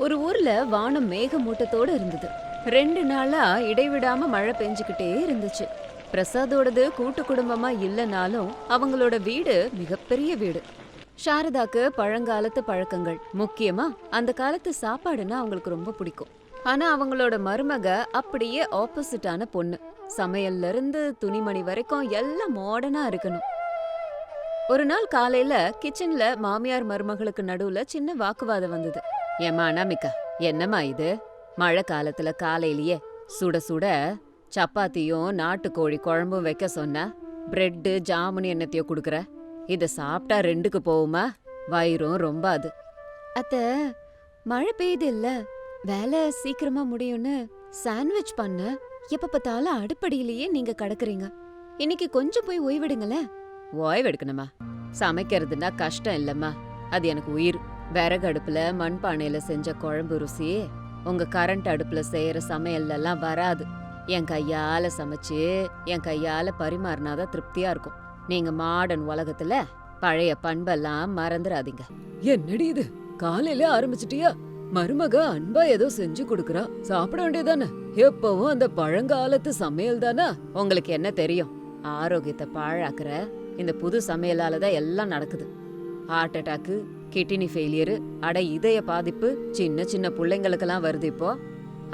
ஒரு ஊர்ல வானம் மேகமூட்டத்தோட இருந்தது. 2 நாளா இடைவிடாம மழை பெஞ்சுக்கிட்டே இருந்துச்சு. பிரசாதோடது கூட்டு குடும்பமா இல்லனாலும் அவங்களோட வீடு மிகப்பெரிய வீடு. சாரதாக்கு பழங்காலத்து பழக்கங்கள், முக்கியமா அந்த காலத்து சாப்பாடுன்னா அவங்களுக்கு ரொம்ப பிடிக்கும். ஆனா அவங்களோட மருமக அப்படியே ஆப்போசிட்டான பொண்ணு. சமையல்ல இருந்து துணிமணி வரைக்கும் எல்லாம் மாடர்னா இருக்கணும். ஒரு நாள் காலையில கிச்சன்ல மாமியார் மருமகளுக்கு நடுவுல சின்ன வாக்குவாதம் வந்தது. ஏம்மா அனாமிகா, என்னம்மா இது? மழை காலத்துல காலையிலேயே சுட சுட சப்பாத்தியும் நாட்டுக்கோழி குழம்பும் வைக்க சொன்ன, பிரெட்டு ஜாமுன் என்னத்தையோ குடுக்குற. இத சாப்பிட்டா 2க்கு போகுமா? வயிறும் ரொம்ப அது. அத்த, மழை பெய்யுது இல்ல, வேலை சீக்கிரமா முடியும்னு சாண்ட்விச் பண்ண. எப்ப பார்த்தாலும் அடுப்படியிலேயே நீங்க கிடக்குறீங்க. இன்னைக்கு கொஞ்சம் போய் ஓய்வெடுங்களேன். ஓய்வெடுக்கணுமா? சமைக்கிறதுனா கஷ்டம் இல்லம்மா, அது எனக்கு உயிர். விறகு அடுப்புல மண்பானையில செஞ்ச குழம்பு ருசி உங்க கரண்ட் அடுப்புல செய்யற சமையல்லாம் வராது. என் கையால சமைச்சு என் கையால பரிமாறினாதான் திருப்தியா இருக்கும். நீங்க மாடர்ன் உலகத்துல பழைய பண்பெல்லாம் மறந்துடாதீங்க. என்னடி இது, காலையில ஆரம்பிச்சிட்டியா? மருமக அன்பா ஏதோ செஞ்சு கொடுக்கறா, சாப்பிட வேண்டியதானே? எப்பவும் அந்த பழங்காலத்து சமையல் தானே. உங்களுக்கு என்ன தெரியும்? ஆரோக்கியத்தை பாழாக்குற இந்த புது சமையலாலதான் எல்லாம் நடக்குது. ஹார்ட் அட்டாக்கு, கிட்னி ஃபெயிலியரு, அட இதய பாதிப்பு சின்ன சின்ன பிள்ளைங்களுக்கெல்லாம் வருது இப்போ.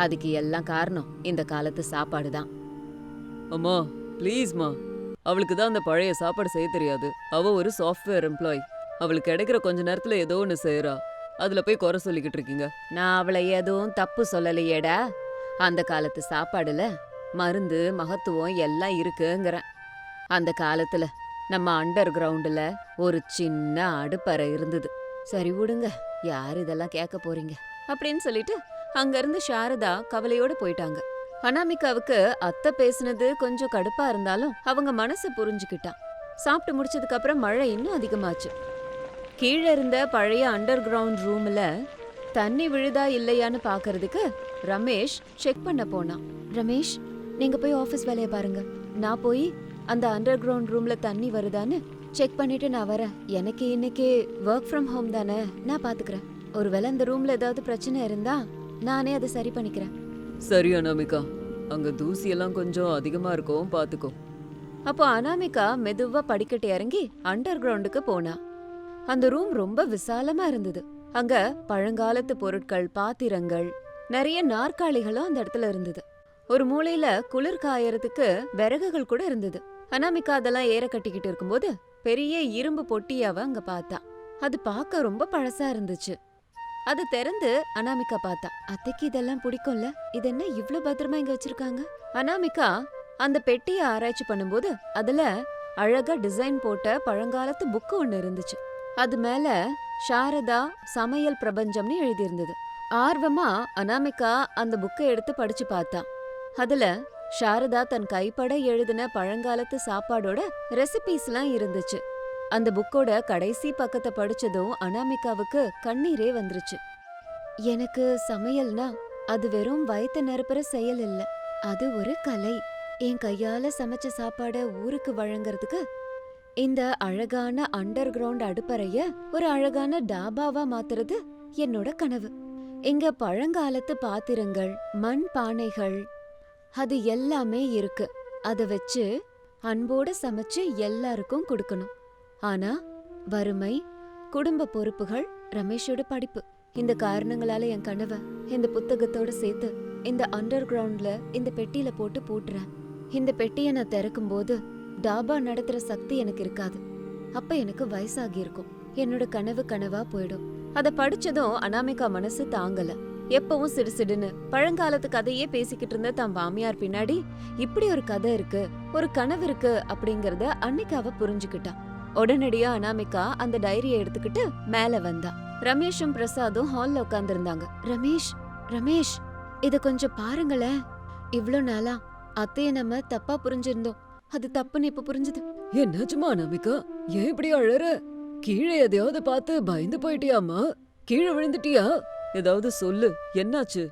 அதுக்கு எல்லாம் காரணம் இந்த காலத்து சாப்பாடு தான். அம்மா ப்ளீஸ்மா, அவளுக்கு தான் அந்த பழைய சாப்பாடு செய்ய தெரியாது. அவ ஒரு சாஃப்ட்வேர் எம்ப்ளாயி. அவளுக்கு கிடைக்கிற கொஞ்ச நேரத்துல ஏதோ ஒன்று செய்யறா, அதுல போய் குறை சொல்லிக்கிட்டு இருக்கீங்க. நான் அவளை எதுவும் தப்பு சொல்லலையேடா. அந்த காலத்து சாப்பாடுல மருந்து மகத்துவம் எல்லாம் இருக்குங்கிறேன். அந்த காலத்துல நம்ம அண்டர் கிரவுண்டுல ஒரு சின்ன அடுப்பறை இருந்தது. சரி விடுங்க, யார் இதெல்லாம் கேட்க போறீங்க அப்படின்னு சொல்லிட்டு அங்கிருந்து சாரதா கவலையோட போயிட்டாங்க. அனாமிகாவுக்கு அத்தை பேசுனது கொஞ்சம் கடுப்பா இருந்தாலும் அவங்க மனசு புரிஞ்சுக்கிட்டான். சாப்பிட்டு முடிச்சதுக்கு அப்புறம் மழை இன்னும் அதிகமாச்சு. கீழே இருந்த பழைய அண்டர் கிரவுண்ட் ரூம்ல தண்ணி விழுதா இல்லையான்னு பாக்குறதுக்கு ரமேஷ் செக் பண்ண போனான். ரமேஷ், நீங்க போய் ஆபீஸ் வேலையை பாருங்க, நான் போய் அந்த அண்டர் கிரவுண்ட் ரூம்ல தண்ணி வருதான்னு செக் பண்ணிட்டு நான் வரேன். எனக்கு இன்னைக்கு ஒர்க் ஃப்ரம் ஹோம் தானே, நான் பாத்துக்கிறேன். ஒருவேளை அந்த ரூம்ல ஏதாவது பிரச்சனை இருந்தா நானே அதை சரி பண்ணிக்கிறேன். சரி அனாமிகா, அங்க தூசி எல்லாம் கொஞ்சம் அதிகமா இருக்கும், பாத்துக்கோ. அப்போ அனாமிகா மெதுவா படிக்கட்டு இறங்கி அண்டர் கிரவுண்டுக்கு போனா. அந்த ரூம் ரொம்ப விசாலமா இருந்தது. அங்க பழங்காலத்து பொருட்கள், பாத்திரங்கள், நிறைய நாற்காலிகளும் அந்த இடத்துல இருந்தது. ஒரு மூலையில குளிர் காயறதுக்கு விறகுகள் கூட இருந்தது. அனாமிகா அதெல்லாம் ஏற கட்டிக்கிட்டு இருக்கும்போது பெரிய இரும்பு பொட்டியாவ அங்க பார்த்தா. அது பார்க்க ரொம்ப பழசா இருந்துச்சு. அது திறந்து அனாமிகா பார்த்தா. அத்தைக்கு இதெல்லாம் பிடிக்கும்ல, இது என்ன இவ்ளோ பத்திரமா இங்க வச்சிருக்காங்க? அனாமிகா அந்த பெட்டியை ஆராய்ச்சி பண்ணும்போது அதுல அழகா டிசைன் போட்ட பழங்காலத்து புக்கு ஒண்ணு இருந்துச்சு. அது மேல சாரதா சமையல் பிரபஞ்சம்னு எழுதியிருந்தது. ஆர்வமா அனாமிகா அந்த புக்கை எடுத்து படிச்சு பார்த்தா. அதுல சாரதா தன் கைப்பட எழுதின பழங்காலத்து சாப்பாடோட ரெசிபீஸ்லாம் இருந்துச்சு. அந்த புக்கோட கடைசி பக்கத்தை படிச்சதும் அனாமிகாவுக்கு கண்ணீரே வந்துருச்சு. எனக்கு சமையல்னா அது வெறும் வயித்தை நிரப்புற செயல் இல்ல, அது ஒரு கலை. என் கையால சமைச்ச சாப்பாட ஊருக்கு வழங்குறதுக்கு இந்த அழகான அண்டர் கிரவுண்ட் அடுப்பறைய ஒரு அழகான டாபாவா மாத்துறது என்னோட கனவு. இங்க பழங்காலத்து பாத்திரங்கள், மண் பானைகள், அது எல்லாமே இருக்கு. அத வச்சு அன்போட சமைச்சு எல்லாருக்கும் கொடுக்கணும். ஆனா வறுமை, குடும்ப பொறுப்புகள், ரமேஷோட படிப்பு, இந்த காரணங்களால என் கனவை இந்த புத்தகத்தோட சேர்த்து இந்த அண்டர் கிரவுண்ட்ல இந்த பெட்டியில போட்டு பூட்டுறேன். இந்த பெட்டியை நான் திறக்கும் போது டாபா நடத்துற சக்தி எனக்கு இருக்காது. அப்ப எனக்கு வயசாகி இருக்கும். என்னோட கனவு கனவா போயிடும். அத படிச்சதும் அனாமிகா மனசு தாங்கல. எப்பவும் சிடுசிடுன்னு பழங்காலத்து கதையே பேசிக்கிட்டு இருந்த தன் மாமியார் பின்னாடி இப்படி ஒரு கதை இருக்கு, ஒரு கனவு இருக்கு அப்படிங்கறத அன்னைக்கு அவ புரிஞ்சுக்கிட்டா. உடனடியா அனாமிகா அந்த டைரியை எடுத்துக்கிட்டு மேல வந்தா. ரமேஷும் பிரசாதும் ஹால்ல உட்கார்ந்து இருந்தாங்க. ரமேஷ், ரமேஷ், இத கொஞ்சம் பாருங்களேன். இவ்ளோ நாளா அத்தைய நம்ம தப்பா புரிஞ்சிருந்தோம், அது தப்புன்னு இப்ப புரிஞ்சுது. என்னாச்சுமா அனாமிகா, ஏன் இப்படி அழற? கீழே எதையாவது பார்த்து பயந்து போயிட்டியாமா? கீழே விழுந்துட்டியா? ஏதாவது சொல்லு, என்னாச்சு?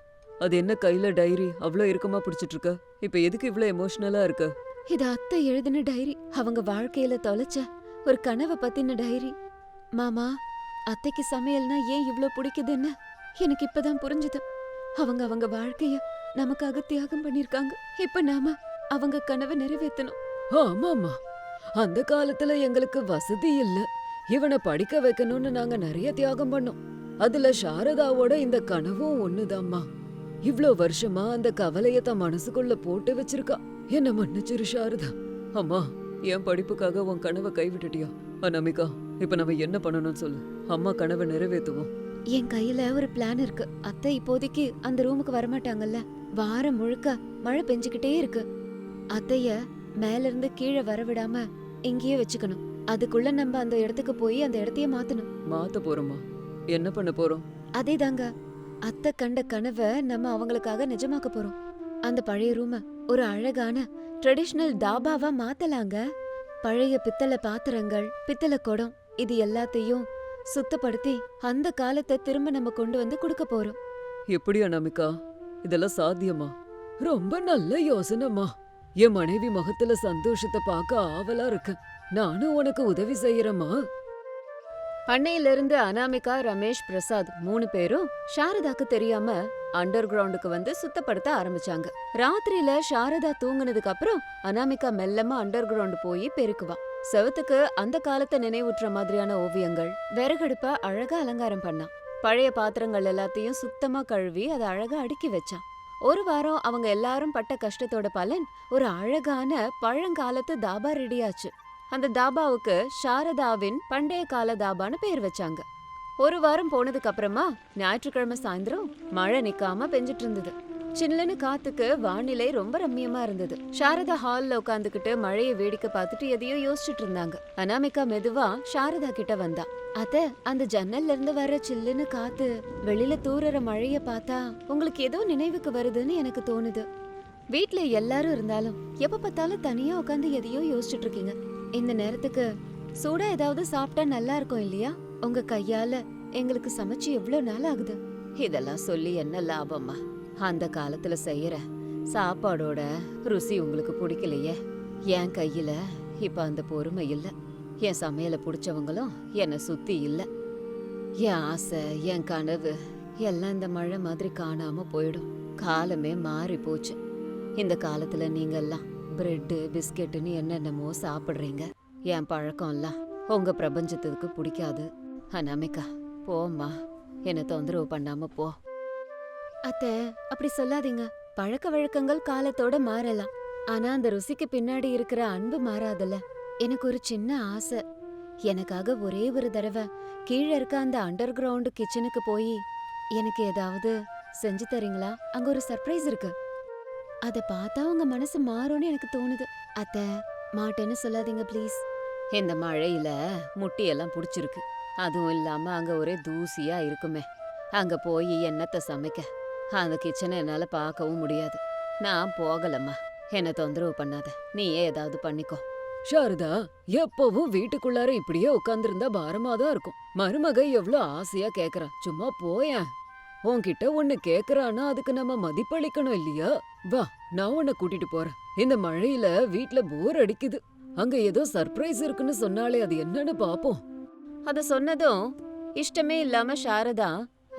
அது என்ன கையில டைரி அவ்ளோ இறுக்கமா பிடிச்சிட்டு இருக்க? இப்ப எதுக்கு இவ்ளோ எமோஷனலா இருக்க? இது அத்தை எழுதின டைரி, அவங்க வாழ்க்கையில தொலைச்ச ஒரு கனவை பத்தின டைரி. மாமா, அத்தைக்கு சமையல்னா ஏன் இவ்ளோ பிடிக்குதுன்னு எனக்கு இப்பதான் புரிஞ்சுது. அவங்க அவங்க வாழ்க்கைய நமக்காக தியாகம் பண்ணிருக்காங்க. இப்ப நாம அவங்க கனவை நிறைவேத்தணும். ஆமாமா, அந்த காலத்துல எங்களுக்கு வசதி இல்ல. இவனை படிக்க வைக்கணும்னு நாங்க நிறைய தியாகம் பண்ணோம். அதுல சாரதாவோட இந்த கனவும் ஒண்ணுதாம்மா. இவ்ளோ வருஷமா அந்த கவலைய தன் மனசுக்குள்ள போட்டு வச்சிருக்கா. என்ன மன்னிச்சிரு சாரதா. அம்மா, என் படிப்புக்காக உன் கனவை கைவிட்டுட்டியா? அனாமிகா, இப்ப நம்ம என்ன பண்ணணும்னு சொல்லு. அம்மா கனவை நிறைவேத்துவோம். என் கையில ஒரு பிளான் இருக்கு. அத்தை இப்போதைக்கு அந்த ரூமுக்கு வரமாட்டாங்கல்ல. வாரம் முழுக்க மழை பெஞ்சுக்கிட்டே இருக்கு. அத்தைய மேல இருந்து கீழே வர விடாம இங்கேயே வச்சுக்கணும். அதுக்குள்ள நம்ம அந்த இடத்துக்கு போய் அந்த இடத்தையே மாத்தணும். மாத்த போறோமா? என்ன பண்ண போறோம்? அதேதாங்க, அத்தை கண்ட கனவை நம்ம அவங்களுக்காக நிஜமாக்க போறோம். அந்த பழைய ரூம ஒரு அழகான ட்ரெடிஷனல் தாபாவா மாத்தலாங்க. பழைய பித்தளை பாத்திரங்கள், பித்தளை குடம், இது எல்லாத்தையும் சுத்தப்படுத்தி அந்த காலத்தை திரும்ப நம்ம கொண்டு வந்து கொடுக்க போறோம். எப்படி அனாமிகா, இதெல்லாம் சாத்தியமா? ரொம்ப நல்ல யோசனைமா. என் மனைவி முகத்துல சந்தோஷத்தை பார்க்க ஆவலா இருக்கு. நானும் உனக்கு உதவி செய்யறேம்மா. அன்னையில இருந்து அனாமிகா, ரமேஷ், பிரசாத் 3 பேரும் சாரதாக்கு தெரியாம அண்டர் கிரவுண்டுக்கு வந்து சுத்தப்படுத்த ஆரம்பிச்சாங்க. ராத்திரியில சாரதா தூங்குனதுக்கு அப்புறம் அனாமிகா மெல்லமா அண்டர் கிரவுண்ட் போய் பெருக்குவா. செவத்துக்கு அந்த காலத்தை நினைவுற்ற மாதிரியான ஓவியங்கள், விறகடுப்ப அழகா அலங்காரம் பண்ணான். பழைய பாத்திரங்கள் எல்லாத்தையும் சுத்தமா கழுவி அதை அழகா அடுக்கி வச்சான். ஒரு வாரம் அவங்க எல்லாரும் பட்ட கஷ்டத்தோட பலன் ஒரு அழகான பழங்காலத்து தாபா ரெடியாச்சு. அந்த தாபாவுக்கு சாரதாவின் பண்டைய கால தாபான்னு பேர் வச்சாங்க. ஒரு வாரம் போனதுக்கு அப்புறமா ஞாயிற்றுக்கிழமை சாயந்தரம் மழை நிக்காம பெஞ்சிட்டு இருந்தது. சின்னலன்னு காத்துக்கு வானிலை ரொம்ப ரம்மியமா இருந்தது. சாரதா ஹால்ல உட்காந்துக்கிட்டு மழையை வேடிக்கை பார்த்துட்டு எதையோ யோசிச்சுட்டு இருந்தாங்க. அனாமிகா மெதுவா சாரதா கிட்ட வந்தா. அத்த, அந்த ஜன்னல்ல இருந்து வர சில்லுன்னு காத்து, வெளியில தூறற மழைய பார்த்தா உங்களுக்கு ஏதோ நினைவுக்கு வருதுன்னு எனக்கு தோணுது. வீட்ல எல்லாரும் இருந்தாலும் எப்ப பார்த்தாலும் தனியா உட்காந்து எதையோ யோசிச்சுட்டு இருக்கீங்க. இந்த நேரத்துக்கு சூடா ஏதாவது சாப்பிட்டா நல்லா இருக்கும் இல்லையா? உங்க கையால எங்களுக்கு சமைச்சு எவ்வளவு நாள் ஆகுது. இதெல்லாம் சொல்லி என்ன லாபமா? அந்த காலத்துல செய்யற சாப்பாடோட ருசி உங்களுக்கு பிடிக்கலையே. என் கையில இப்ப அந்த பொறுமை இல்ல. என் சமையலை பிடிச்சவங்களும் என்னை சுத்தி இல்ல. என் ஆசை, என் கனவு எல்லாம் இந்த மழை மாதிரி காணாம போயிடும். காலமே மாறி போச்சு. இந்த காலத்துல நீங்கெல்லாம் பிரெட்டு, பிஸ்கெட்டுன்னு என்னென்னமோ சாப்பிடுறீங்க. என் பழக்கம்லாம் உங்க பிரபஞ்சத்துக்கு பிடிக்காது. அனாமிகா, போம்மா, என்ன தொந்தரவு பண்ணாம போ. அத்தை, அப்படி சொல்லாதீங்க. பழக்க வழக்கங்கள் காலத்தோட மாறலாம். ஆனா அந்த ருசிக்கு பின்னாடி இருக்கிற அன்பு மாறாதுல்ல. எனக்கு ஒரு சின்ன ஆசை. எனக்காக ஒரே ஒரு தடவை கீழே இருக்க அந்த அண்டர் கிரவுண்ட் கிச்சனுக்கு போய் எனக்கு ஏதாவது செஞ்சு தரீங்களா? அங்க ஒரு சர்ப்ரைஸ் இருக்கு. அத பார்த்தா உங்க மனசு மாறும்னு எனக்கு தோணுது. அத்தை, மாட்டேன்னு சொல்லாதீங்க ப்ளீஸ். இந்த மழையில முட்டியெல்லாம் புடிச்சிருக்கு. அதுவும் இல்லாம அங்க ஒரே தூசியா இருக்குமே. அங்க போய் என்னத்த சமைக்க? அந்த கிச்சனை என்னால பார்க்கவும் முடியாது. நான் போகலம்மா. என்ன தொந்தரவு பண்ணாத. நீயே ஏதாவது பண்ணிக்கோ. சாரதா, எப்பவும் வீட்டுக்குள்ளார இப்படியே உட்கார்ந்திருந்தா பாரமாதான் இருக்கும். மருமக எவ்வளவு ஆசையா கேக்குறா. சும்மா போயேன். உன்கிட்ட ஒண்ணு கேக்குறானா அதுக்கு நம்ம மதிப்பளிக்கணும் இல்லையா? வா, நான் உன்னை கூட்டிட்டு போறேன். இந்த மழையில வீட்ல போர் அடிக்குது. அங்க ஏதோ சர்ப்ரைஸ் இருக்குன்னு சொன்னாலே, அது என்னன்னு பாப்போம். அத சொன்னதும் இஷ்டமே இல்லாம சாரதா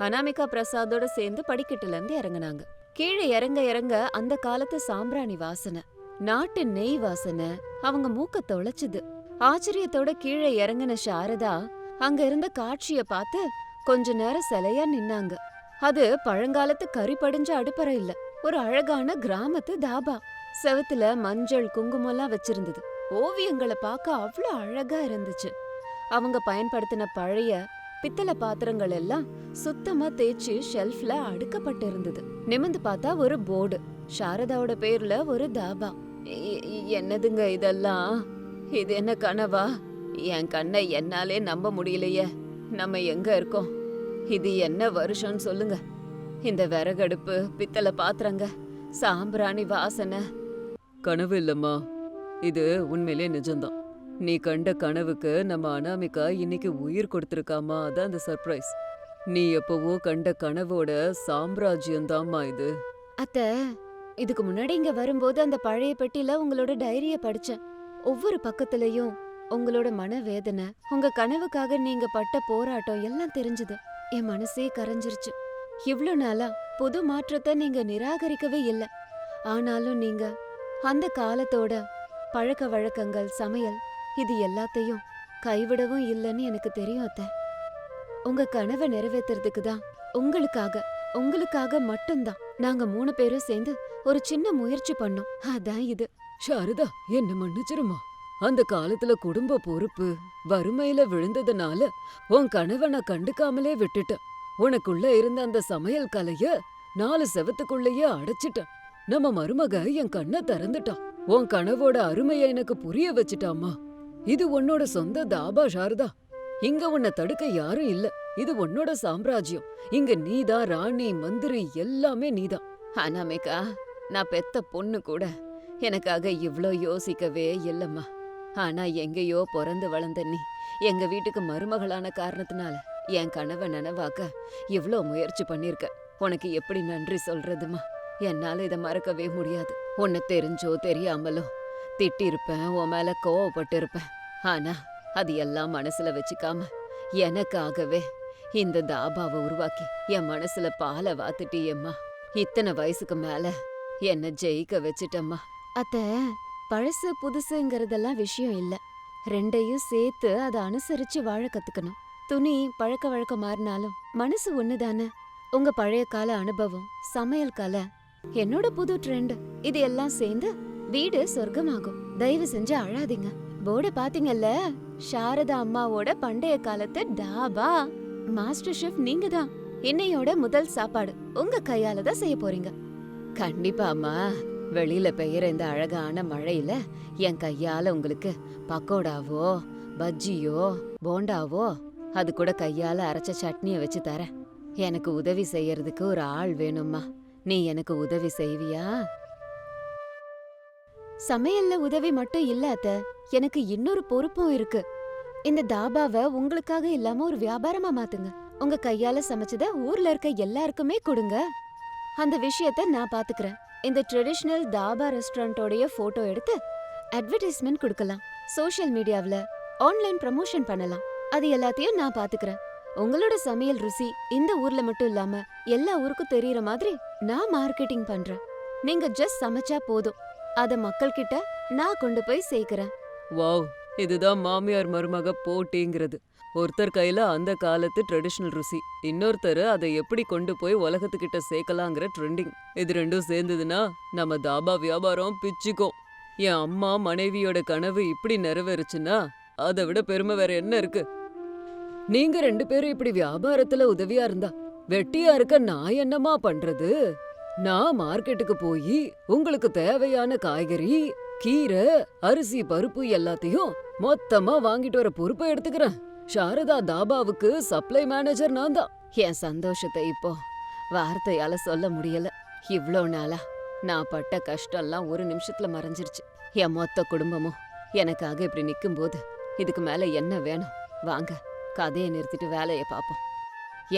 அனாமிகா பிரசாதோட சேர்ந்து படிக்கட்டுல இருந்து இறங்குனாங்க. கீழே இறங்க இறங்க அந்த காலத்து சாம்பிராணி வாசனை, நாட்டு நெய் வாசனை அவங்க மூக்க தொலைச்சுது. ஆச்சரியத்தோட கீழே இறங்கின சாரதா அங்க இருந்த காட்சிய பார்த்து கொஞ்ச நேரம் சிலையா நின்னாங்க. அது பழங்காலத்து கறி படிஞ்ச அடுப்பறை இல்ல, ஒரு அழகான கிராமத்து தாபா. செவத்துல மஞ்சள், குங்குமம்லாம் வச்சிருந்தது. ஓவியங்களை பார்க்க அவ்வளவு அழகா இருந்துச்சு. அவங்க பயன்படுத்தின பழைய பித்தளை பாத்திரங்கள் எல்லாம் சுத்தமா தேய்ச்சி ஷெல்ஃப்ல அடுக்கப்பட்டு இருந்தது. நிமிந்து பார்த்தா ஒரு போர்டு, சாரதாவோட பேர்ல ஒரு தாபா. என்னதுங்க இதெல்லாம்? இது என்ன கனவா? என் கண்ணை என்னாலே நம்ப முடியலையே. நம்ம எங்க இருக்கோம்? இது என்ன வருஷம்னு சொல்லுங்க. இந்த விறகடுப்பு, பித்தளை பாத்திரங்க, சாம்பிராணி வாசனை. கனவு இல்லம்மா, இது உண்மையிலே நிஜம்தான். நீ கண்ட கனவுக்கு நம்ம அனாமிகா இன்னைக்கு உயிர் கொடுத்திருக்காமா. அதான் அந்த சர்ப்ரைஸ். நீ எப்பவோ கண்ட கனவோட சாம்ராஜ்யம்தாம்மா இது. அத்தை, இதுக்கு முன்னாடி இங்க வரும்போது அந்த பழைய பெட்டில உங்களோட டைரிய படிச்சேன். ஒவ்வொரு பக்கத்துலயும் உங்களோட மனவேதனை, உங்க கனவுக்காக நீங்க பட்ட போராட்டம் எல்லாம் தெரிஞ்சது. என் மனசே கரைஞ்சிருச்சு. இவ்ளோ நாளா புது மாற்றத்தை நீங்க நிராகரிக்கவே இல்ல. ஆனாலும் நீங்க அந்த காலத்தோட பழக்க வழக்கங்கள், சமையல் இது எல்லாத்தையும் கைவிடவும் இல்லைன்னு எனக்கு தெரியும் அத்தை. உங்க கனவை நிறைவேத்துறதுக்கு தான் உங்களுக்காக மட்டும்தான் நாங்க 3 பேரும் சேர்ந்து ஒரு சின்ன முயற்சி பண்ணோம். அதான் இது. சாரதா, என்ன மன்னிச்சிருமா. அந்த காலத்துல குடும்ப பொறுப்பு வறுமையில விழுந்ததுனால உன் கனவை நான் கண்டுக்காமலே விட்டுட்டேன். உனக்குள்ள இருந்த அந்த சமையல் கலைய 4 செவத்துக்குள்ளேயே அடைச்சிட்டேன். நம்ம மருமக என் கண்ணை திறந்துட்டான். உன் கனவோட அருமையை எனக்கு புரிய வச்சுட்டாமா. இது உன்னோட சொந்த தாபா சாரதா. இங்க உன்னை தடுக்க யாரும் இல்ல. இது உன்னோட சாம்ராஜ்யம். இங்க நீதான் ராணி, மந்திரி, எல்லாமே நீதான். அனாமிகா, நான் பெத்த பொண்ணு கூட எனக்காக இவ்ளோ யோசிக்கவே இல்லம்மா. ஆனா எங்கேயோ பிறந்து வளர்ந்த நீ எங்க வீட்டுக்கு மருமகளான காரணத்தினால என் கனவை நனவாக்க இவ்ளோ முயற்சி பண்ணிருக்க. உனக்கு எப்படி நன்றி சொல்றதுமா? என்னால இதை மறக்கவே முடியாது. உன்னை தெரிஞ்சோ தெரியாமலோ திட்டிருப்பேன், உன் மேல கோவப்பட்டு இருப்பேன். ஆனா அது எல்லாம் மனசுல வச்சுக்காம எனக்காகவே இந்த தாபாவை உருவாக்கி என் மனசுல பாலை வாத்துட்டியம்மா. இத்தனை வயசுக்கு மேல என்ன ஜெயிக்க வச்சிட்டம்மா. அத்தை, பழசு புதுசுங்கிறதெல்லாம் விஷயம் இல்ல. ரெண்டையும் சேர்த்து அதை அனுசரிச்சு வாழ கத்துக்கணும். துணி பழக்க வழக்கம் மாறினாலும் மனசு ஒண்ணுதானே. உங்க பழைய கால அனுபவம், சமையல் கலை, என்னோட புது ட்ரெண்ட், இது எல்லாம் சேர்ந்து வீடு சொர்க்கமாகும். தயவு செஞ்சு அழாதீங்க. போர்டு பாத்தீங்கல்ல, சாரதா அம்மாவோட பண்டைய காலத்து டாபா. மாஸ்டர் ஷெஃப் நீங்க தான். இன்னையோட முதல் சாப்பாடு உங்க கையால தான் செய்ய போறீங்க. கண்டிப்பா அம்மா. வெளியில பெய்யற இந்த அழகான மழையில என் கையால உங்களுக்கு பக்கோடாவோ, பஜ்ஜியோ, போண்டாவோ, அது கூட கையால அரைச்ச சட்னிய வச்சு தரேன். எனக்கு உதவி செய்யறதுக்கு ஒரு ஆள் வேணும்மா. நீ எனக்கு உதவி செய்வியா? சமையல்ல உதவி மட்டும் இல்ல அத்தை, எனக்கு இன்னொரு பொறுப்பும் இருக்கு. இந்த தாபாவை உங்களுக்காக இல்லாம ஒரு வியாபாரமா மாத்துங்க. உங்க கையால சமைச்சத ஊர்ல இருக்க எல்லாருக்குமே கொடுங்க. அந்த விஷயத்த நான் பாத்துக்கிறேன். இந்த ட்ரெடிஷனல் தாபா ரெஸ்டாரண்டோடைய போட்டோ எடுத்து அட்வர்டைஸ்மெண்ட் கொடுக்கலாம். சோஷியல் மீடியாவுல ஆன்லைன் ப்ரமோஷன் பண்ணலாம். அது எல்லாத்தையும் நான் பாத்துக்கிறேன். உங்களோட சமையல் ருசி இந்த ஊர்ல மட்டும் இல்லாம எல்லா ஊருக்கும் தெரியற மாதிரி நான் மார்க்கெட்டிங் பண்றேன். நீங்க ஜஸ்ட் சமைச்சா போதும். அத மக்கள் கிட்ட நான் கொண்டு போய் சேர்க்கிறேன். வாவ், இதுதான் மாமியார் மருமக போட்டிங்கிறது. ஒருத்தர் கையில அந்த காலத்து ட்ரெடிஷனல் ருசி, இன்னொருத்தர் அதை எப்படி கொண்டு போய் உலகத்துக்கிட்ட சேர்க்கலாங்கிற ட்ரெண்டிங். இது ரெண்டும் சேர்ந்ததுன்னா நம்ம தாபா வியாபாரம் பிச்சுக்கும். என் அம்மா மனைவியோட கனவு இப்படி நிறைவேறுச்சுன்னா அதை விட பெருமை வேற என்ன இருக்கு? நீங்க 2 பேரும் இப்படி வியாபாரத்துல உதவியா இருந்தா வெட்டியா இருக்க நான் என்னமா பண்றது? நான் மார்க்கெட்டுக்கு போய் உங்களுக்கு தேவையான காய்கறி, கீரை, அரிசி, பருப்பு எல்லாத்தையும் மொத்தமா வாங்கிட்டு வர பொறுப்பை எடுத்துக்கிறேன். சாரதா தாபாவுக்கு சப்ளை மேனேஜர் நான் தான். என் சந்தோஷத்தை இப்போ வார்த்தையால சொல்ல முடியல. இவ்ளோ நாளா நான் பட்ட கஷ்டம்லாம் ஒரு நிமிஷத்துல மறைஞ்சிருச்சு. என் மொத்த குடும்பமும் எனக்காக இப்படி நிக்கும்போது இதுக்கு மேல என்ன வேணும்? வாங்க, கதையை நிறுத்திட்டு வேலையை பார்ப்போம்.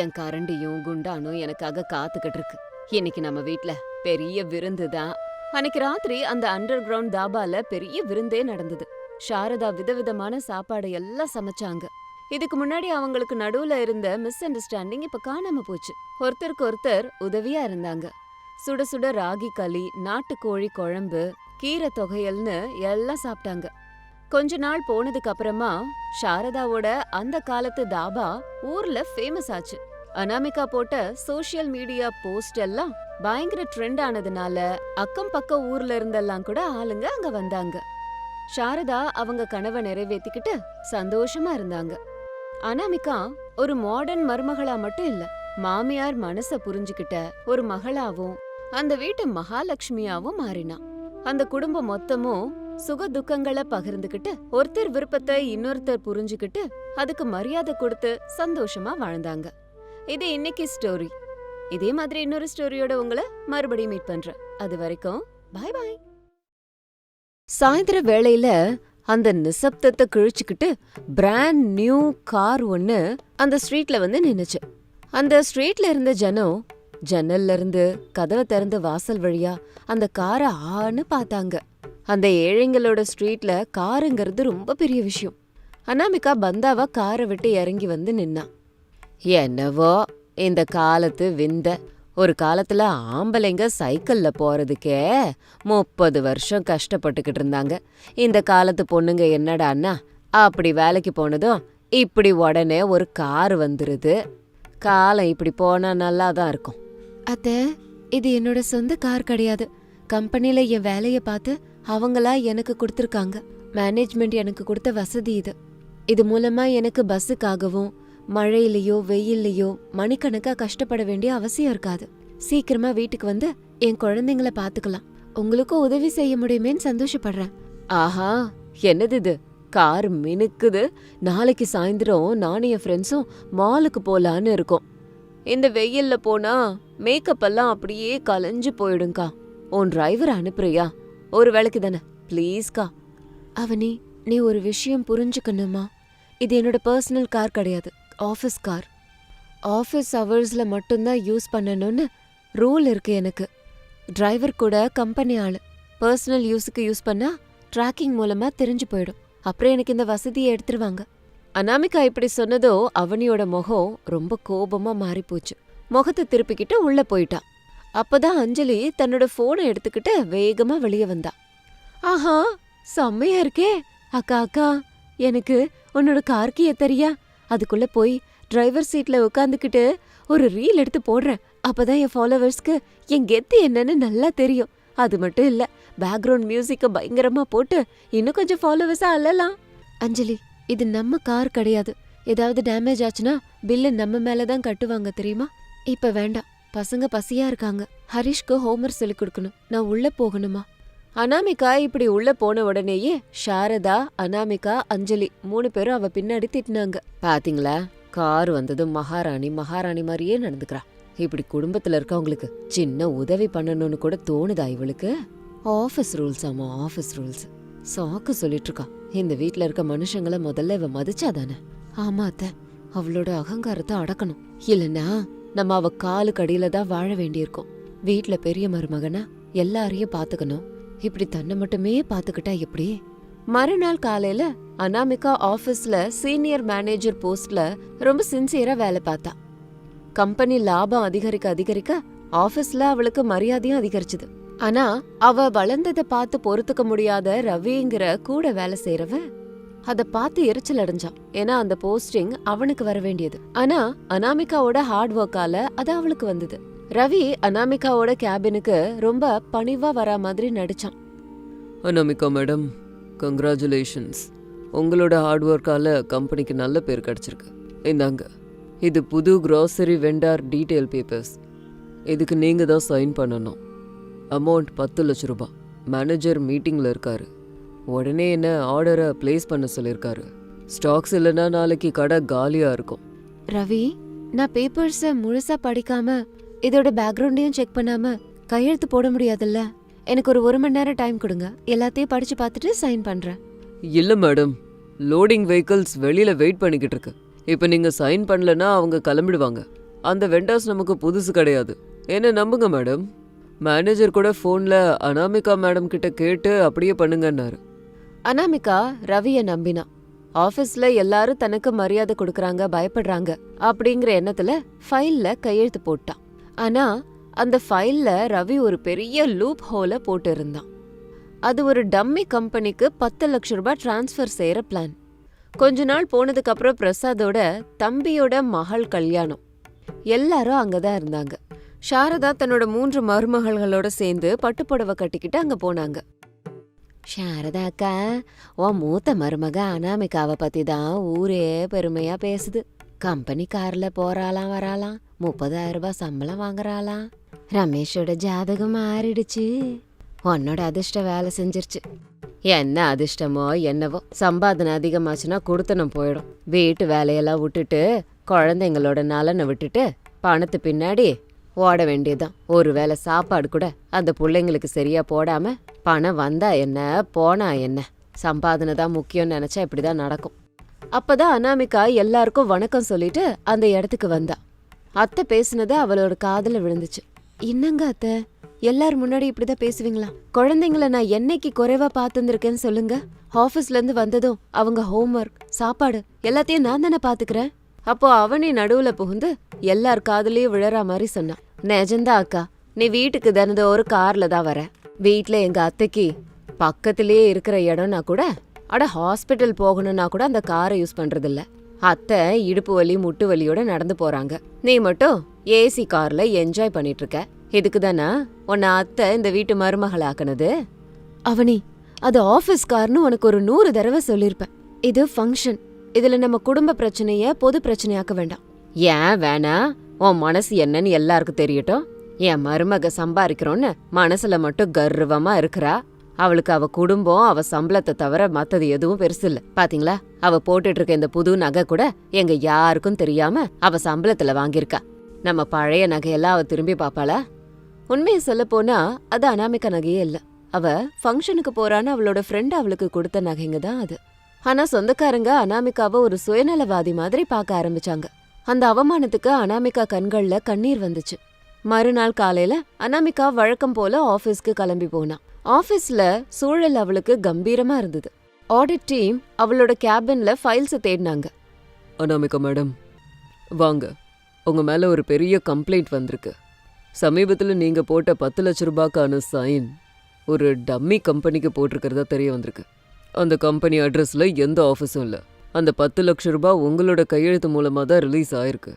என் கரண்டியும் குண்டானும் எனக்காக காத்துக்கிட்டு இருக்கு. இன்னைக்கு நம்ம வீட்ல பெரிய விருந்து தான். அன்னைக்கு ராத்திரி அந்த அண்டர் கிரவுண்ட் தாபால பெரிய விருந்தே நடந்தது. சாரதா விதவிதமான சாப்பாடு எல்லாம் சமைச்சாங்க. இதுக்கு முன்னாடி அவங்களுக்கு நடுவுல இருந்த மிஸ் அண்டர்ஸ்டாண்டிங் இப்ப காணாம போச்சு. ஒருத்தருக்கு ஒருத்தர் உதவியா இருந்தாங்க. சுட சுட ராகி களி, நாட்டுக்கோழி குழம்பு, கீரை தொகையல்னு எல்லாம் சாப்பிட்டாங்க. கொஞ்ச நாள் போனதுக்கு அப்புறமா சாரதாவோட அந்த காலத்து தாபா ஊர்ல ஃபேமஸ் ஆச்சு. அனாமிகா போட்ட சோஷியல் மீடியா போஸ்ட் எல்லாம் பயங்கர ட்ரெண்ட் ஆனதுனால அக்கம் பக்கம் ஊர்ல இருந்தெல்லாம் கூட ஆளுங்க அங்க வந்தாங்க. சாரதா அவங்க கனவை நிறைவேத்திக்கிட்டு சந்தோஷமா இருந்தாங்க. அனாமிகா ஒரு மாடர்ன் மருமகளா மட்டும் இல்ல, மாமியார் மனச புரிஞ்சுக்கிட்ட ஒரு மகளாவும் அந்த வீட்டு மகாலட்சுமியாவும் மாறினா. அந்த குடும்பம் மொத்தமும் சுக துக்கங்களை பகிர்ந்துகிட்டு ஒருத்தர் விருப்பத்தை இன்னொருத்தர் புரிஞ்சுக்கிட்டு அதுக்கு மரியாதை கொடுத்து சந்தோஷமா வாழ்ந்தாங்க. இது இன்னைக்கு ஸ்டோரி. இதே மாதிரி இன்னொரு ஸ்டோரியோட உங்களை மறுபடியும் மீட் பண்றேன். அது வரைக்கும் பாய் பாய். சாயந்தர வேளையில அந்த நிசப்தத்தை கிழிச்சுக்கிட்டு பிராண்ட் நியூ கார் ஒன்னு அந்த ஸ்ட்ரீட்ல வந்து நின்னுச்சு. அந்த ஸ்ட்ரீட்ல இருந்த ஜனம் ஜன்னல்ல இருந்து கதவை திறந்து வாசல் வழியா அந்த காரை ஆன்னு பார்த்தாங்க. அந்த ஏழைங்களோட ஸ்ட்ரீட்ல காருங்கிறது ரொம்ப பெரிய விஷயம். அனாமிகா பந்தாவா காரை விட்டு இறங்கி வந்து நின்னா. என்னவோ இந்த காலத்து விந்த. ஒரு காலத்துல ஆம்பளைங்க சைக்கிள்ல போறதுக்கே 30 வருஷம் கஷ்டப்பட்டுக்கிட்டு இருந்தாங்க. இந்த காலத்து பொண்ணுங்க என்னடான்னா அப்படி வேலைக்கு போனதும் இப்படி உடனே ஒரு கார் வந்துருது. காலம் இப்படி போனா நல்லா தான் இருக்கும். அத்தை, இது என்னோட சொந்த கார் கிடையாது. கம்பெனில என் வேலைய பார்த்து அவங்களா எனக்கு கொடுத்துருக்காங்க. மேனேஜ்மெண்ட் எனக்கு கொடுத்த வசதி இது. இது மூலமா எனக்கு பஸ்ஸுக்காகவும் மழையிலயோ வெயில்லையோ மணிக்கணக்கா கஷ்டப்பட வேண்டிய அவசியம் இருக்காது. சீக்கிரமா வீட்டுக்கு வந்து என் குழந்தைங்கள பாத்துக்கலாம். உங்களுக்கும் உதவி செய்ய முடியுமேன்னு சந்தோஷப்படுறேன். ஆஹா, என்னது இது? கார் மினுக்குது. நாளைக்கு சாயந்தரம் நானும் என் ஃப்ரெண்ட்ஸும் மாலுக்கு போலான்னு இருக்கோம். இந்த வெயில்ல போனா மேக்கப் எல்லாம் அப்படியே கலைஞ்சு போயிடுங்கா. உன் டிரைவர் அனுப்புறியா? ஒரு வேளைக்கு தானே, ப்ளீஸ்கா. அவனி, நீ ஒரு விஷயம் புரிஞ்சுக்கணுமா? இது என்னோட பர்சனல் கார் கிடையாது, ஆஃபீஸ் கார். ஆஃபீஸ் ஹவர்ஸ்ல மட்டும்தான் யூஸ் பண்ணணும்னு ரூல் இருக்கு எனக்கு. டிரைவர் கூட கம்பெனி ஆளு. பர்சனல் யூஸுக்கு யூஸ் பண்ணா ட்ராக்கிங் மூலமா தெரிஞ்சு போயிடும். அப்புறம் எனக்கு இந்த வசதியை எடுத்துருவாங்க. அனாமிகா இப்படி சொன்னதோ அவனியோட முகம் ரொம்ப கோபமா மாறிப்போச்சு. முகத்தை திருப்பிக்கிட்டு உள்ள போயிட்டா. அப்பதான் அஞ்சலி தன்னோட போனை எடுத்துக்கிட்டு வேகமா வெளியே வந்தா. ஆஹா, செம்மையா இருக்கே! அக்கா அக்கா, எனக்கு உன்னோட கார் கீ தெரியா? அதுக்குள்ள போய் டிரைவர் சீட்ல உட்காந்துக்கிட்டு ஒரு ரீல் எடுத்து போடுறேன். அப்பதான் என் ஃபாலோவர்ஸ்க்கு என் கெத்து என்னன்னு நல்லா தெரியும். அது மட்டும் இல்ல, பேக்ரவுண்ட் மியூசிக்க பயங்கரமா போட்டு இன்னும் கொஞ்சம் ஃபாலோவர்ஸா அள்ளலாம். அஞ்சலி, இது நம்ம கார் கிடையாது. ஏதாவது டேமேஜ் ஆச்சுன்னா பில்லு நம்ம மேலதான் கட்டுவாங்க தெரியுமா? இப்ப வேண்டாம், பசங்க பசியா இருக்காங்க. ஹரிஷ்க்கு ஹோம்வொர்க் சொல்லி கொடுக்கணும். நான் உள்ள போகணுமா? அனாமிகா இப்படி உள்ள போன உடனேயே சாரதா, அனாமிகா, அஞ்சலி 3 பேரும் அவ பின்னாடி திட்டினாங்க. பாத்தீங்களா, கார் வந்ததும் மகாராணி மகாராணி மாதிரியே நடந்துக்கிறா. இப்படி குடும்பத்துல இருக்கவங்களுக்கு சின்ன உதவி பண்ணணும்னு கூட தோணுதா இவளுக்கு? ஆஃபீஸ் ரூல்ஸ் ஆமா, ஆஃபீஸ் ரூல்ஸ். சாக்கு சொல்லிட்டு இருக்கா. இந்த வீட்ல இருக்க மனுஷங்களை முதல்ல இவ மதிச்சாதானே? ஆமா அத்தை, அவளோட அகங்காரத்தை அடக்கணும். இல்லன்னா நம்ம அவ காலுக்கு அடியில தான் வாழ வேண்டியிருக்கும். வீட்ல பெரிய மருமகனா எல்லாரையும் பாத்துக்கணும். இப்படி தன்னை மட்டுமே பாத்துக்கிட்டா எப்படி? மறுநாள் காலையில அனாமிகா ஆபீஸ்ல சீனியர் மேனேஜர் போஸ்ட்ல ரொம்ப சின்சியரா வேலை பார்த்தா. கம்பெனி லாபம் அதிகரிக்க அதிகரிக்க ஆபீஸ்ல அவளுக்கு மரியாதையும் அதிகரிச்சுது. ஆனா அவ வளர்ந்ததை பார்த்து பொறுத்துக்க முடியாத ரவிங்கிற கூட வேலை செய்யறவ அத பார்த்து எரிச்சல் அடைஞ்சான். ஏன்னா அந்த போஸ்டிங் அவனுக்கு வர வேண்டியது. ஆனா அனாமிகாவோட ஹார்ட் ஒர்க்கால அது அவளுக்கு வந்தது. ரவி அனாமிகாவோட கேபினுக்கு ரொம்ப பணிவா வரா மாதிரி நடிச்சான். Anamika madam, congratulations. உங்களோட ஹார்ட் ஒர்க்கால கம்பெனிக்கு நல்ல பேர் கிடைச்சிருக்கு. இந்தாங்க, இது புது கிராசரி வெண்டார் டீட்டெயில் பேப்பர்ஸ். இதுக்கு நீங்க தான் சைன் பண்ணணும். அமௌண்ட் 10 லட்சம் ரூபாய். மேனேஜர் மீட்டிங்ல இருக்காரு. உடனே என்ன ஆர்டரை பிளேஸ் பண்ண சொல்லியிருக்காரு. ஸ்டாக்ஸ் இல்லைன்னா நாளைக்கு கடை காலியா இருக்கும். ரவி, நான் பேப்பர்ஸ முழுசா படிக்காம இதோட பேக்ரவுண்டையும் செக் பண்ணாம கையெழுத்து போட முடியாதுல்ல. எனக்கு ஒரு 1 மணி நேரம் டைம் கொடுங்க. எல்லாத்தையும் படிச்சு பார்த்துட்டு சைன் பண்றேன். இல்ல மேடம், லோடிங் வெஹிக்கிள்ஸ் வெளியில வெயிட் பண்ணிக்கிட்டு இருக்கு. இப்ப நீங்க சைன் பண்ணலன்னா அவங்க கிளம்பிடுவாங்க. அந்த வெண்டார்ஸ் நமக்கு புதுசு கிடையாது. என்ன நம்புங்க மேடம். மேனேஜர் கூட போன்ல அனாமிகா மேடம் கிட்ட கேட்டு அப்படியே பண்ணுங்கன்னாரு. அனாமிகா ரவிய நம்பினா. ஆபீஸ்ல எல்லாரும் தனக்கு மரியாதை கொடுக்கறாங்க, பயப்படுறாங்க அப்படிங்கிற எண்ணத்துல ஃபைல்ல கையெழுத்து போட்டான். ஆனா அந்த ஃபைல்ல ரவி ஒரு பெரிய லூப் ஹோல போட்டு இருந்தான். அது ஒரு டம்மி கம்பெனிக்கு 10 லட்சம் ரூபாய் டிரான்ஸ்ஃபர் செய்யற பிளான். கொஞ்ச நாள் போனதுக்கு அப்புறம் பிரசாதோட தம்பியோட மகள் கல்யாணம். எல்லாரும் அங்கதான் இருந்தாங்க. சாரதா தன்னோட 3 மருமகள்களோட சேர்ந்து பட்டுப்புடவை கட்டிக்கிட்டு அங்க போனாங்க. சாரதா அக்கா, உன் மூத்த மருமக அனாமிகாவை பத்தி தான் ஊரே பெருமையா பேசுது. கம்பெனி கார்ல போறாளாம் வராளாம், 30,000 ரூபாய் சம்பளம் வாங்குறாளாம். ரமேஷோட ஜாதகம் மாறிடுச்சு. உன்னோட அதிர்ஷ்டம் வேலை செஞ்சிருச்சு. என்ன அதிர்ஷ்டமோ என்னவோ, சம்பாதனை அதிகமாச்சுன்னா குடுத்தனம் போயிடும். வீட்டு வேலையெல்லாம் விட்டுட்டு குழந்தைங்களோட நலனை விட்டுட்டு பணத்து பின்னாடி ஓட வேண்டியதுதான். ஒரு வேளை சாப்பாடு கூட அந்த பிள்ளைங்களுக்கு சரியா போடாம பணம் வந்தா என்ன போனா என்ன, சம்பாதனை தான் முக்கியம்னு நினைச்சா இப்படிதான் நடக்கும். அப்பதான் அனாமிகா எல்லாருக்கும் வணக்கம் சொல்லிட்டு அந்த இடத்துக்கு வந்தா. அத்தை பேசுனது அவளோட காதுல விழுந்துச்சு. என்னங்க அத்தை, எல்லாரும் முன்னாடி இப்படிதான் பேசுவீங்களா? குழந்தைங்கள நான் என்னைக்கு குறைவா பார்த்துருக்கேன்னு சொல்லுங்க. ஆபீஸ்ல இருந்து வந்ததும் அவங்க ஹோம்ஒர்க், சாப்பாடு எல்லாத்தையும் நான் தானே பாத்துக்கிறேன். அப்போ அவனி நடுவுல புகுந்து எல்லார் காதுலயும் விழற மாதிரி சொன்னான். நிஜந்தா அக்கா, நீ வீட்டுக்கு தினந்தோறும் கார்ல தான் வர. வீட்ல எங்க அத்தைக்கு பக்கத்திலேயே இருக்கிற இடம்னா கூட, அட ஹாஸ்பிட்டல் போகணும்னா கூட அந்த காரை யூஸ் பண்றது இல்ல. அத்தை இடுப்பு வலி முட்டு வலியோட நடந்து போறாங்க. நீ மட்டும் ஏசி கார்ல என்ஜாய் பண்ணிட்டு இருக்க. இதுக்கு தானா உன்னை அத்தை இந்த வீட்டு மருமகள் ஆக்குனது? அவனி, அது ஆபீஸ் கார்னு உனக்கு ஒரு 100 தடவை சொல்லிருப்பேன். இது ஃபங்க்ஷன். இதுல நம்ம குடும்ப பிரச்சனைய பொது பிரச்சனையாக்க வேண்டாம். ஏன் வேணா? உன் மனசு என்னன்னு எல்லாருக்கும் தெரியட்டும். என் மருமக சம்பாதிக்கிறோன்னு மனசுல மட்டும் கர்வமா இருக்கிறா. அவளுக்கு அவ குடும்பம் அவ சம்பளத்தை தவிர மத்தது எதுவும் பெருசு இல்ல. பாத்தீங்களா, அவ போட்டுட்டு இருக்க இந்த புது நகை கூட எங்க யாருக்கும் தெரியாம அவ சம்பளத்துல வாங்கியிருக்கா. நம்ம பழைய நகையெல்லாம் அவ திரும்பி பாப்பாளா? உண்மையை சொல்ல போனா அது அனாமிகா நகையே இல்ல. அவ ஃபங்க்ஷனுக்கு போறான்னு அவளோட ஃப்ரெண்ட் அவளுக்கு கொடுத்த நகைங்க தான் அது. ஆனா சொந்தக்காரங்க அனாமிகாவை ஒரு சுயநலவாதி மாதிரி பார்க்க ஆரம்பிச்சாங்க. அந்த அவமானத்துக்கு அனாமிகா கண்கள்ல கண்ணீர் வந்துச்சு. மறுநாள் காலையில அனாமிகா வழக்கம் போல ஆபீஸ்க்கு கிளம்பி போனா. ஆபீஸ்ல சூழல் அவளுக்கு கம்பீரமா இருந்தது. ஆடிட் டீம் அவளோட கேபின்ல ஃபைல்ஸ் தேடினாங்க. அனாமிகா மேடம், வாங்க. உங்க மேல ஒரு பெரிய கம்ப்ளைண்ட் வந்திருக்கு. சமீபத்துல நீங்க போட்ட 10 லட்ச ரூபாய்க்கான சைன் ஒரு டம்மி கம்பெனிக்கு போட்டிருக்கிறதா தெரிய வந்திருக்கு. அந்த கம்பெனி அட்ரஸ்ல எந்த ஆஃபீஸும் இல்ல. அந்த 10 லட்ச ரூபாய் உங்களோட கையெழுத்து மூலமா தான் ரிலீஸ் ஆயிருக்கு.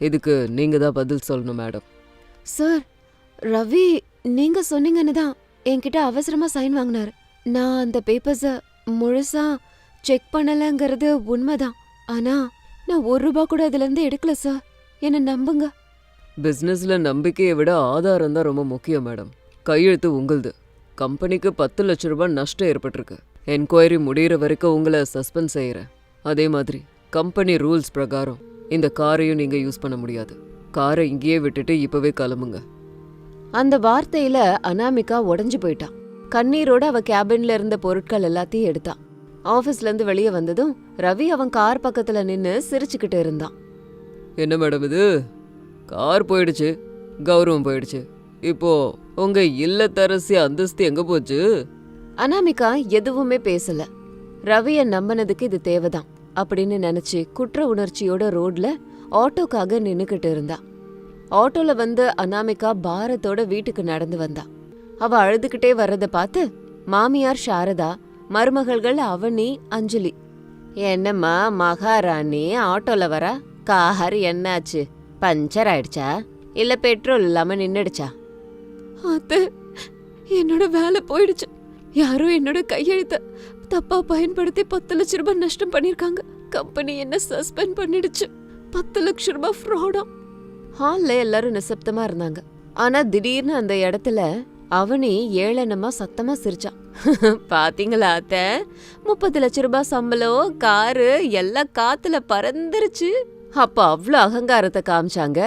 இதுக்கு நீங்க தான் பதில் சொல்லணும் மேடம். சார், ரவி நீங்க சொன்னீங்கன்னு தான் என்கிட்ட அவசரமா சைன் வாங்கினாரு. நான் அந்த பேப்பர்ஸ முழுசா செக் பண்ணலங்கிறது உண்மைதான். ஆனா நான் 1 ரூபா கூட அதுல இருந்து எடுக்கல சார். என்ன நம்புங்க. பிசினஸ்ல நம்பிக்கையை விட ஆதாரம் தான் ரொம்ப முக்கியம் மேடம். கையெழுத்து உங்களுது. கம்பெனிக்கு 10 லட்ச ரூபாய் நஷ்டம் ஏற்பட்டிருக்கு. என்கொயரி முடிகிற வரைக்கும் உங்களை சஸ்பெண்ட் செய்யறேன். அதே மாதிரி கம்பெனி ரூல்ஸ் பிரகாரம் இந்த காரையும் நீங்க யூஸ் பண்ண முடியாது. காரை இங்கேயே விட்டுட்டு இப்பவே கிளம்புங்க. அந்த வார்த்தையில அனாமிகா உடைஞ்சு போயிட்டான். கண்ணீரோட அவ கேபின்ல இருந்த பொருட்கள் எல்லாத்தையும் எடுத்தான். ஆபீஸ்ல இருந்து வெளியே வந்ததும் ரவி அவன் கார் பக்கத்துல நின்னு சிரிச்சுக்கிட்டு இருந்தான். என்ன மேடம் இது? கார் போயிடுச்சு, கௌரவம் போயிடுச்சு. இப்போ உங்க இல்லத்தரசி அந்தஸ்து எங்க போச்சு? அனாமிகா எதுவுமே பேசல. ரவிய நம்பினதுக்கு இது தேவைதான் அப்படின்னு நினைச்சு குற்ற உணர்ச்சியோட ரோட்ல ஆட்டோக்காக நின்னுக்கிட்டு இருந்தா. ஆட்டோல வந்து அனாமிகா பாரத்தோட வீட்டுக்கு நடந்து வந்தா. அவ அழுதுகிட்டே வர்றத பார்த்து மாமியார் சாரதா, மருமகள்கள் அவனி, அஞ்சலி, என்னம்மா மகாராணி ஆட்டோல வரா? கார் என்னாச்சு? பஞ்சர் ஆயிடுச்சா இல்ல பெட்ரோல் இல்லாம நின்னுடுச்சா? அத்தை, என்னோட வேலை போயிடுச்சு. யாரோ என்னோட கையெழுத்த தப்பா பயன்படுத்தி 10 லட்ச ரூபாய் நஷ்டம் பண்ணிருக்காங்க. கம்பெனி என்ன சஸ்பெண்ட் பண்ணிடுச்சு. 10 லட்ச ரூபாய் ஃப்ராடா? ஹால்ல எல்லாரும் நிசப்தமா இருந்தாங்க. ஆனா திடீர்னு அந்த இடத்துல அவனி ஏளனமா சத்தமா சிரிச்சான். பாத்தீங்களா அத்த, 30 லட்ச ரூபாய் சம்பளம், காரு எல்லாம் காத்துல பறந்துருச்சு. அப்ப அவ்வளவு அகங்காரத்தை காமிச்சாங்க.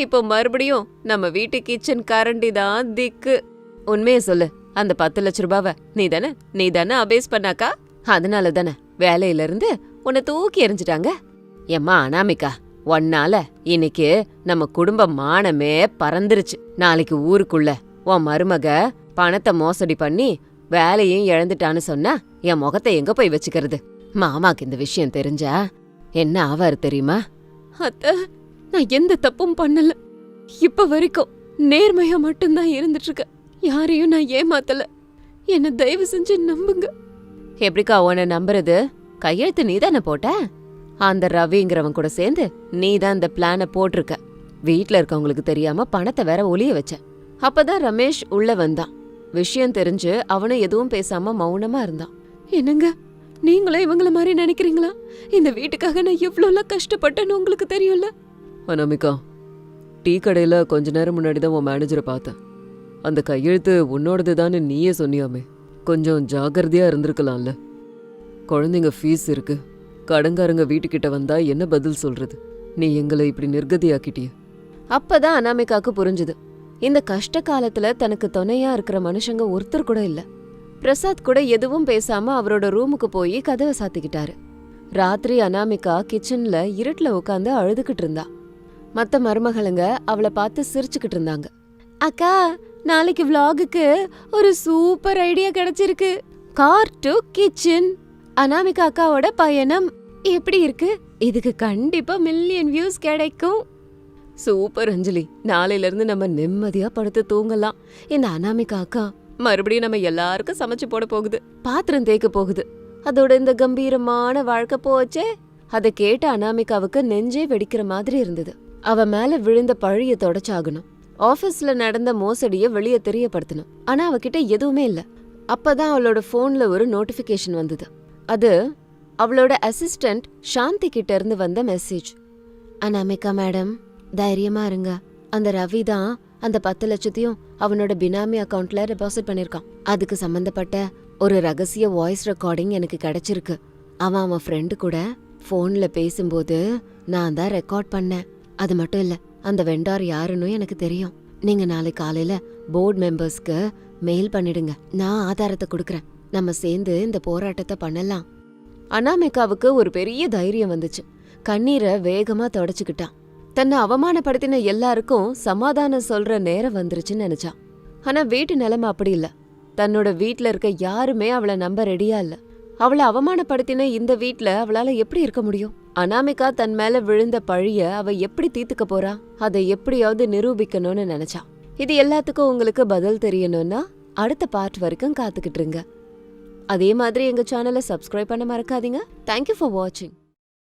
இப்போ மறுபடியும் நம்ம வீட்டு கிச்சன் கரண்டி தான் திக்கு. உண்மையை சொல்லு, அந்த 10 லட்ச ரூபாவை நீ தானே அபேஸ் பண்ணாக்கா? அதனால தானே வேலையில இருந்து உன்னை தூக்கி எறிஞ்சிட்டாங்க. எம்மா அனாமிகா, ஒன்னால இன்னைக்கு நம்ம குடும்ப மானமே பறந்துருச்சு. நாளைக்கு ஊருக்குள்ள உன் மருமக பணத்தை மோசடி பண்ணி வேலையும் இழந்துட்டான்னு சொன்னா என் முகத்தை எங்க போய் வச்சுக்கிறது? மாமாக்கு இந்த விஷயம் தெரிஞ்சா என்ன ஆவாரு தெரியுமா? அத்தை, நான் எந்த தப்பும் பண்ணல. இப்ப வரைக்கும் நேர்மையா மட்டும்தான் இருந்துட்டு இருக்க. யாரையும் நான் ஏமாத்தல. என்ன தயவு செஞ்சு நம்புங்க. எப்படிக்கா உன்னை நம்புறது? கையெழுத்து நீதானே போட்ட? அந்த ரவிங்கிறவன் கூட சேர்ந்து நீதான் இந்த பிளான போட்டிருக்க. வீட்ல இருக்கவங்களுக்கு தெரியாம பணத்தை வேற ஒளிய வச்ச. அப்பதான் ரமேஷ் உள்ள வந்தான். விஷயம் தெரிஞ்சு அவனும் எதுவும் பேசாம மௌனமா இருந்தான். என்னங்க, நீங்களும் இவங்கள மாதிரி நினைக்கிறீங்களா? இந்த வீட்டுக்காக நான் எவ்வளோலாம் கஷ்டப்பட்டேன்னு உங்களுக்கு தெரியும்ல. அனாமிகா, டீ கடையில கொஞ்ச நேரம் முன்னாடி தான் உன் மேனேஜரை பார்த்தேன். அந்த கையெழுத்து உன்னோடது தானே நீயே சொன்னியாமே. கொஞ்சம் ஜாகிரதையா இருந்திருக்கலாம்ல. குழந்தைங்க ஃபீஸ் இருக்கு. கடங்காரங்க வீட்டுக்கிட்ட வந்தா என்ன பதில் சொல்றது? நீ எங்களை இப்படி நிர்கதியாக்கிட்டிய. அப்பதான் அனாமிகாக்கு புரிஞ்சுது, இந்த கஷ்ட காலத்துல தனக்கு துணையா இருக்கிற மனுஷங்க ஒருத்தர் கூட இல்ல. பிரசாத் கூட எதுவும் பேசாம அவரோட ரூமுக்கு போய் கதவை சாத்திக்கிட்டாரு. ராத்திரி அனாமிகா கிச்சன்ல இருட்டுல உட்காந்து அழுதுகிட்டு இருந்தா. மத்த மருமகளுங்க அவளை பார்த்து சிரிச்சுக்கிட்டு இருந்தாங்க. அக்கா, நாளைக்கு விலாகுக்கு ஒரு சூப்பர் ஐடியா கிடைச்சிருக்கு. Car to kitchen. அனாமிகா அக்காவோட பயணம் எப்படி இருக்கு? இதுக்கு கண்டிப்பா மில்லியன் வியூஸ் கிடைக்கும். சூப்பர் அஞ்சலி, நாளையில இருந்து நம்ம நிம்மதியா படுத்து தூங்கலாம். இந்த அனாமிகா அக்கா மறுபடியும் நம்ம எல்லாருக்கும் சமைச்சு போட போகுது, பாத்திரம் தேய்க்க போகுது. அதோட இந்த கம்பீரமான வாழ்க்கை போச்சே. அதை கேட்ட அனாமிகாவுக்கு நெஞ்சே வெடிக்கிற மாதிரி இருந்தது. அவ மேல விழுந்த பழிய தொடச்சாகணும். ஆபீஸ்ல நடந்த மோசடிய வெளியே தெரியப்படுத்தணும். ஆனா அவகிட்ட எதுவுமே இல்ல. அப்பதான் அவளோட போன்ல ஒரு நோட்டிபிகேஷன் வந்தது. அது அவளோட அசிஸ்டன்ட் சாந்தி கிட்ட இருந்து வந்த மெசேஜ். அனாமிகா மேடம், தைரியமா இருங்க. அந்த ரவி தான் அந்த 10 லட்சத்தையும் அவனோட பினாமி அக்கவுண்ட்ல டெபாசிட் பண்ணிருக்கான். அதுக்கு சம்பந்தப்பட்ட ஒரு ரகசிய வாய்ஸ் ரெக்கார்டிங் எனக்கு கிடைச்சிருக்கு. அவன் ஃப்ரெண்டு கூட போன்ல பேசும்போது நான் தான் ரெக்கார்ட் பண்ணேன். அது மட்டும் இல்ல, அந்த வெண்டார் யாருன்னு எனக்கு தெரியும். நீங்க நாளை காலையில போர்டு மெம்பர்ஸ்க்கு மெயில் பண்ணிடுங்க. நான் ஆதாரத்தை கொடுக்கறேன். நம்ம சேர்ந்து இந்த போராட்டத்தை பண்ணலாம். அனாமிகாவுக்கு ஒரு பெரிய தைரியம் வந்துச்சு. கண்ணீரை வேகமா தொடச்சுக்கிட்டான். தன்னை அவமானப்படுத்தின எல்லாருக்கும் சமாதானம் சொல்ற நேரம் வந்துருச்சுன்னு நினைச்சான். ஆனா வீட்டு நிலைமை அப்படி இல்ல. தன்னோட வீட்ல இருக்க யாருமே அவளை நம்ப ரெடியா இல்ல. அவளை அவமானப்படுத்தின இந்த வீட்ல அவளால எப்படி இருக்க முடியும்? அனாமிகா தன் மேல விழுந்த பழிய அவ எப்படி தீர்த்துக்க போறா? அதை எப்படியாவது நிரூபிக்கணும்னு நினைச்சா. இது எல்லாத்துக்கும் உங்களுக்கு பதில் தெரியணும்னா அடுத்த பார்ட் வரைக்கும் காத்துக்கிட்டு இருங்க. அதே மாதிரி எங்க சேனலை சப்ஸ்கிரைப் பண்ண மறக்காதீங்க. தேங்க்யூ ஃபார் வாட்சிங்.